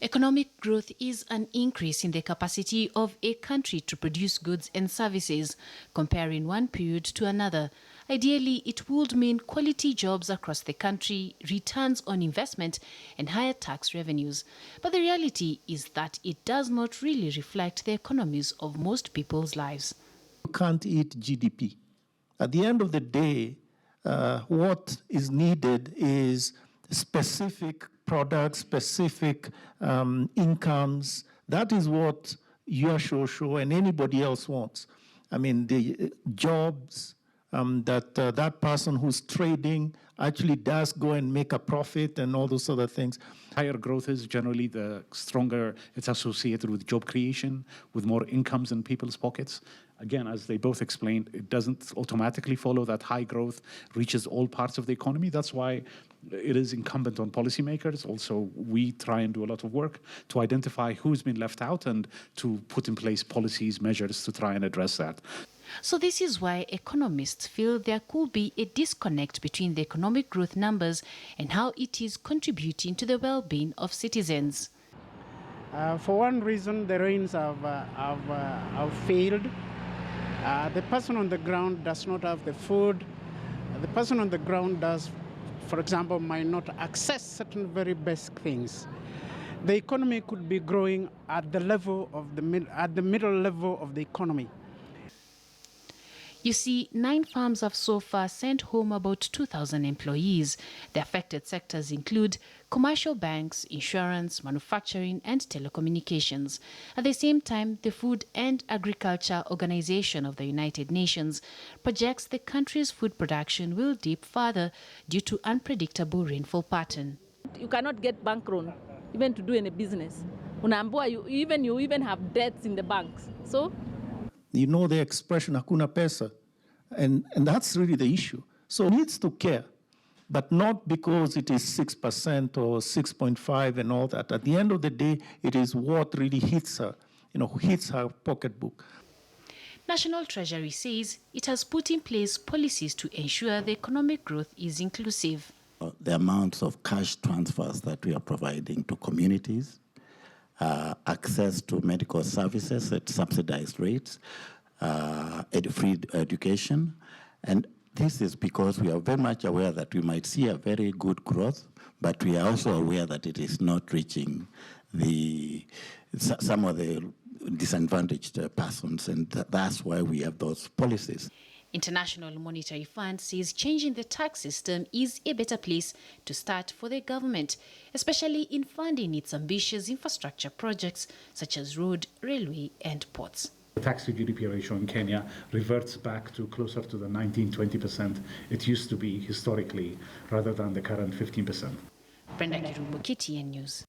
Economic growth is an increase in the capacity of a country to produce goods and services, comparing one period to another. Ideally, it would mean quality jobs across the country, returns on investment, and higher tax revenues. But the reality is that it does not really reflect the economies of most people's lives. You can't eat GDP. At the end of the day, what is needed is specific products, specific incomes. That is what your show and anybody else wants. I mean, the jobs that person who's trading actually does go and make a profit and all those other things. Higher growth is generally the stronger it's associated with job creation, with more incomes in people's pockets. Again, as they both explained, it doesn't automatically follow that high growth reaches all parts of the economy. That's why it is incumbent on policymakers. Also, we try and do a lot of work to identify who's been left out and to put in place policies, measures to try and address that. So this is why economists feel there could be a disconnect between the economic growth numbers and how it is contributing to the well-being of citizens. For one reason, the rains have failed. The person on the ground does not have the food. The person on the ground does, for example, might not access certain very basic things. The economy could be growing at the level of the middle level of the economy. You see, 9 farms have so far sent home about 2,000 employees. The affected sectors include commercial banks, insurance, manufacturing, and telecommunications. At the same time, the Food and Agriculture Organization of the United Nations projects the country's food production will dip further due to unpredictable rainfall pattern. You cannot get bank loan even to do any business. You even have debts in the banks. So you know the expression hakuna pesa, and that's really the issue. So it needs to care, but not because it is 6% or 6.5 and all that. At the end of the day, it is what really hits her, hits her pocketbook. National Treasury says it has put in place policies to ensure the economic growth is inclusive. The amounts of cash transfers that we are providing to communities, access to medical services at subsidized rates, free education. And this is because we are very much aware that we might see a very good growth, but we are also aware that it is not reaching some of the disadvantaged persons, and that's why we have those policies. International Monetary Fund says changing the tax system is a better place to start for the government, especially in funding its ambitious infrastructure projects such as road, railway and ports. The tax to GDP ratio in Kenya reverts back to closer to the 19-20% it used to be historically, rather than the current 15%. Brenda Kirumbo, KTN News.